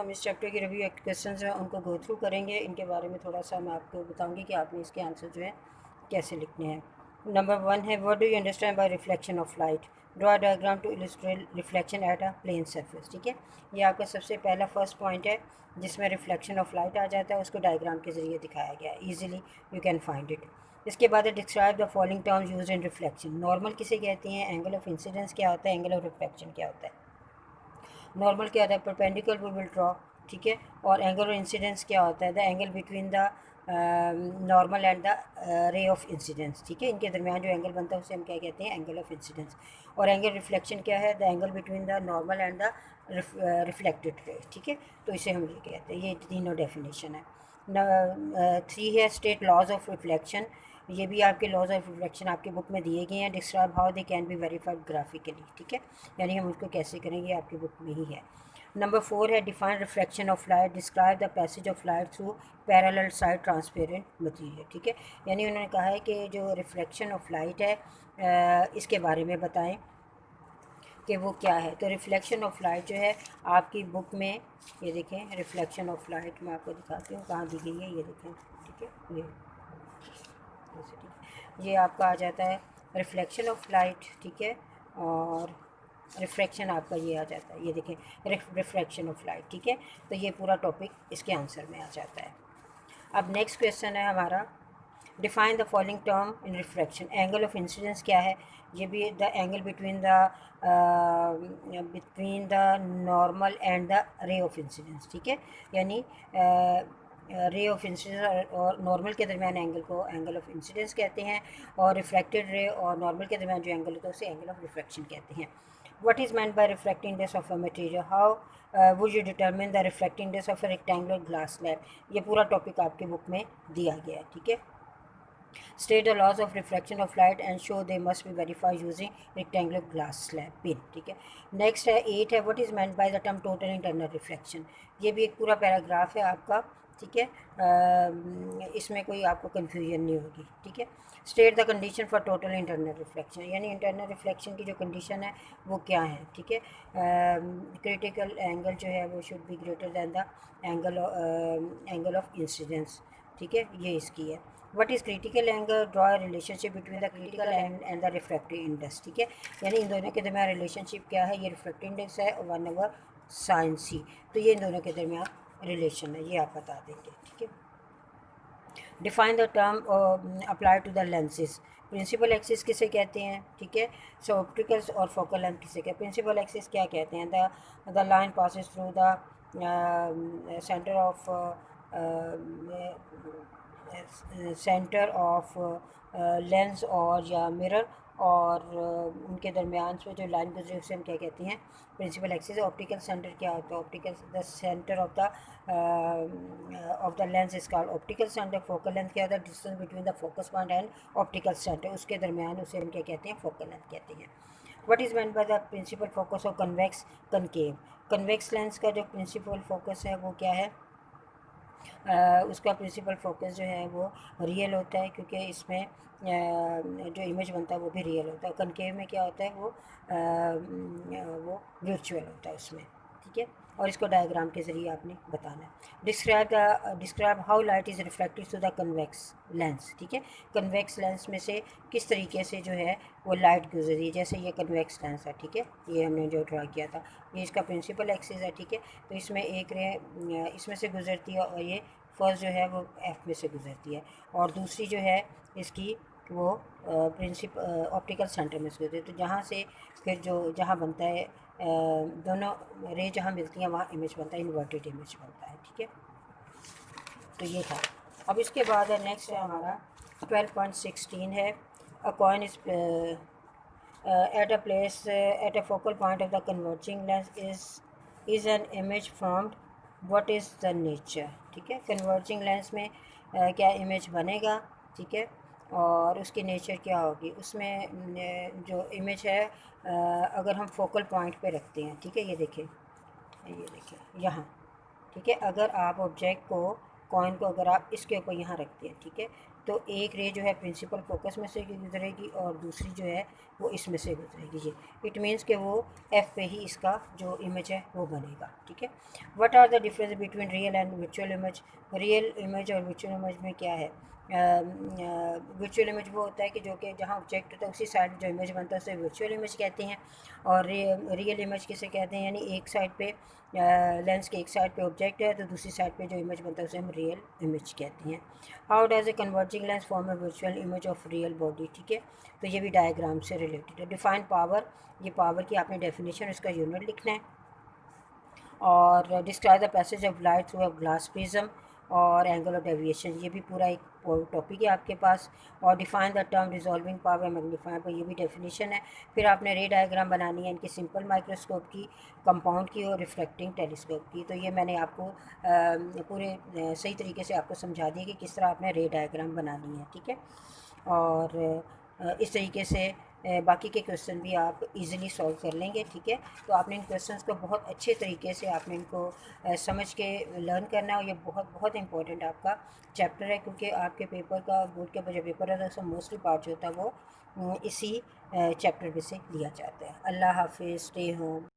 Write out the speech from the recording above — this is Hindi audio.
हम इस चैप्टर की रिव्यू क्वेश्चन हैं उनको गो थ्रू करेंगे। इनके बारे में थोड़ा सा मैं आपको बताऊंगी कि आपने इसके आंसर जो है कैसे लिखने हैं। नंबर 1 है, what do you understand by reflection of light? Draw diagram to illustrate reflection at a plane surface. ठीक है, ये आपका सबसे पहला फर्स्ट पॉइंट है जिसमें रिफ्लेक्शन ऑफ लाइट आ जाता है, उसको डायग्राम के ज़रिए दिखाया गया है। Easily you can find it. इसके बाद है, describe the following terms used in reflection. Normal किसे कहते हैं, एंगल ऑफ इंसिडेंस क्या होता है, एंगल ऑफ रिफ्लेक्शन क्या होता है। नॉर्मल क्या होता है, परपेंडिकुलर वी विल ड्रॉ। ठीक है, और एंगल ऑफ इंसिडेंस क्या होता है, the angle between the normal and the ray of incidence. ठीक है, इनके दरमियान जो एंगल बनता है उसे हम क्या कहते हैं, एंगल ऑफ इंसिडेंस। और एंगल रिफ्लेक्शन क्या है, the angle between the normal and the reflected ray. ठीक है, तो इसे हम ये कहते हैं, ये तीनों डेफिनेशन है। 3 है, स्टेट लॉज ऑफ रिफ्लेक्शन। ये भी आपके लॉज ऑफ रिफ्लेक्शन आपकी बुक में दिए गए हैं। Describe how they can be verified graphically. ठीक है, यानी हम उसको कैसे करेंगे, आपकी बुक में ही है। नंबर 4 है, define reflection of light. Describe the passage of light through parallel side transparent material. ठीक है, यानी उन्होंने कहा है कि जो रिफ्लेक्शन ऑफ लाइट है इसके बारे में बताएं कि वो क्या है। तो रिफ्लेक्शन ऑफ लाइट जो है आपकी बुक में, ये देखें, रिफ्लेक्शन ऑफ लाइट मैं आपको दिखाती हूँ कहाँ दी गई है, ये देखें। ठीक है, ये जैसे, ठीक है, ये आपका आ जाता है रिफ्लेक्शन ऑफ लाइट। ठीक है, और रिफ्रैक्शन आपका ये आ जाता है, ये देखें, रिफ्रैक्शन ऑफ लाइट। ठीक है, तो ये पूरा टॉपिक इसके आंसर में आ जाता है। अब नेक्स्ट क्वेश्चन है हमारा, define the following term in refraction. Angle of incidence क्या है, ये भी the angle between the normal and the ray of incidence. ठीक है, यानी रे ऑफ इंसिडेंस और नॉर्मल के दरमियान एंगल को एंगल ऑफ इंसिडेंस कहते हैं, और रिफ्लेक्टेड रे और नॉर्मल के दरमियान जो एंगल होता है उसे एंगल ऑफ रिफ्रैक्शन कहते हैं। What is meant by refracting index of a material? How would you determine the refracting index of a rectangular glass slab? ये पूरा टॉपिक आपके बुक में दिया गया है। ठीक है, state the laws of reflection of light and show they must be verified using rectangular glass slab pin। ठीक है, नेक्स्ट है 8 है, what is meant by the term total internal reflection। ये भी एक पूरा पैराग्राफ है आपका। ठीक है, इसमें कोई आपको कन्फ्यूजन नहीं होगी। ठीक है, state the condition for total internal reflection, यानी इंटरनल रिफ्लेक्शन की जो कंडीशन है वो क्या है। ठीक है, क्रिटिकल एंगल जो है वो should be greater than the angle of incidence. ठीक है, ये इसकी है। What is critical angle, draw relationship between the critical and the refractive index. ठीक है, यानी इन दोनों के दरमियान रिलेशनशिप क्या है, ये रिफ्रैक्टिव इंडेक्स है 1/sin c, तो ये इन दोनों के दरमियान रिलेशन है, ये आप बता देंगे। ठीक है, define the term apply to the lenses. Principal axis किसे कहते हैं। ठीक है, सो ऑप्टिकल्स और फोकल लेंथ किसे कहते हैं। प्रिंसिपल एक्सिस क्या कहते हैं, the line passes through the centre of lens और या मिरर, और उनके दरमियान से जो लाइन गुजरी उसे हम क्या कहते हैं, प्रिंसिपल एक्सिस। ऑप्टिकल सेंटर क्या होता है, optical the centre of the lens is called optical centre. Focal length क्या होता है, distance between the focus point and optical centre, उसके दरमियान उसे हम क्या कहते हैं, फोकल लेंथ कहते हैं। What is meant by the principal focus of convex concave. Convex lens का जो प्रिंसिपल फोकस है वो क्या है, उसका प्रिंसिपल फोकस जो है वो रियल होता है, क्योंकि इसमें जो इमेज बनता है वो भी रियल होता है। कनकेव में क्या होता है, वो वर्चुअल होता है उसमें। ठीक है, और इसको डायग्राम के ज़रिए आपने बताना है। Describe how light is reflected through the convex lens. ठीक है, कन्वेक्स लेंस में से किस तरीके से जो है वो लाइट गुजरी, जैसे ये कन्वेक्स लेंस है। ठीक है, ये हमने जो ड्रा किया था, ये इसका प्रिंसिपल एक्सिस है। ठीक है, तो इसमें एक रे इसमें से गुजरती है, और ये फर्स्ट जो है वो एफ में से गुजरती है, और दूसरी जो है इसकी वो ऑप्टिकल सेंटर में से गुजरती है। तो जहाँ से फिर जहाँ बनता है दोनों रे जहाँ मिलती हैं वहाँ इमेज बनता है, इन्वर्टेड इमेज बनता है। ठीक है, तो ये था। अब इसके बाद है नेक्स्ट है हमारा 12.16 है, अ coin is at a place at a focal point of the converging lens is an image formed, what is the nature। ठीक है, कन्वर्जिंग लेंस में क्या इमेज बनेगा। ठीक है, और उसकी नेचर क्या होगी, उसमें जो इमेज है अगर हम फोकल पॉइंट पे रखते हैं। ठीक है, ये देखें यहाँ। ठीक है, अगर आप ऑब्जेक्ट को, कॉइन को अगर आप इसके ऊपर यहाँ रखते हैं, ठीक है, तो एक रे जो है प्रिंसिपल फोकस में से गुजरेगी और दूसरी जो है वो इसमें से गुजरेगी जी। इट मीन्स कि वो एफ पे ही इसका जो इमेज है वो बनेगा, ठीक है। What are the difference between real and virtual image? Real image और वर्चुअल इमेज में क्या है? वर्चुअल इमेज वो होता है कि जो कि जहाँ ऑब्जेक्ट होता है उसी साइड जो इमेज बनता है उसे वर्चुअल इमेज कहते हैं। और रियल इमेज किसे कहते हैं? यानी एक साइड पे लेंस के एक साइड पे ऑब्जेक्ट है तो दूसरी साइड पे जो इमेज बनता है उसे हम रियल इमेज कहते हैं। How does a converging lens form A virtual image of real body, ठीक है। तो ये भी डायग्राम से रिलेटेड है। डिफाइन पावर, ये पावर की आपने डेफिनेशन उसका यूनिट लिखना है। और describe the passage of light through a glass prism और एंगल ऑफ डेविएशन, ये भी पूरा एक टॉपिक है आपके पास। और define the term dissolving power, magnifying power, ये भी डेफिनेशन है। फिर आपने रे डायग्राम बनानी है इनकी, सिंपल माइक्रोस्कोप की, कंपाउंड की और रिफ्लेक्टिंग टेलीस्कोप की। तो ये मैंने आपको पूरे सही तरीके से आपको समझा दिया कि किस तरह आपने रे डायग्राम बनानी है, ठीक है। और इस तरीके से बाकी के क्वेश्चन भी आप इजीली सॉल्व कर लेंगे, ठीक है। तो आपने इन क्वेश्चंस को बहुत अच्छे तरीके से आपने इनको समझ के लर्न करना है। और ये बहुत बहुत इंपॉर्टेंट आपका चैप्टर है, क्योंकि आपके पेपर का, बोर्ड के जो पेपर है उसका मोस्टली पार्ट जो होता है वो इसी चैप्टर में से लिया जाता है। अल्लाह हाफिज़, स्टे होम।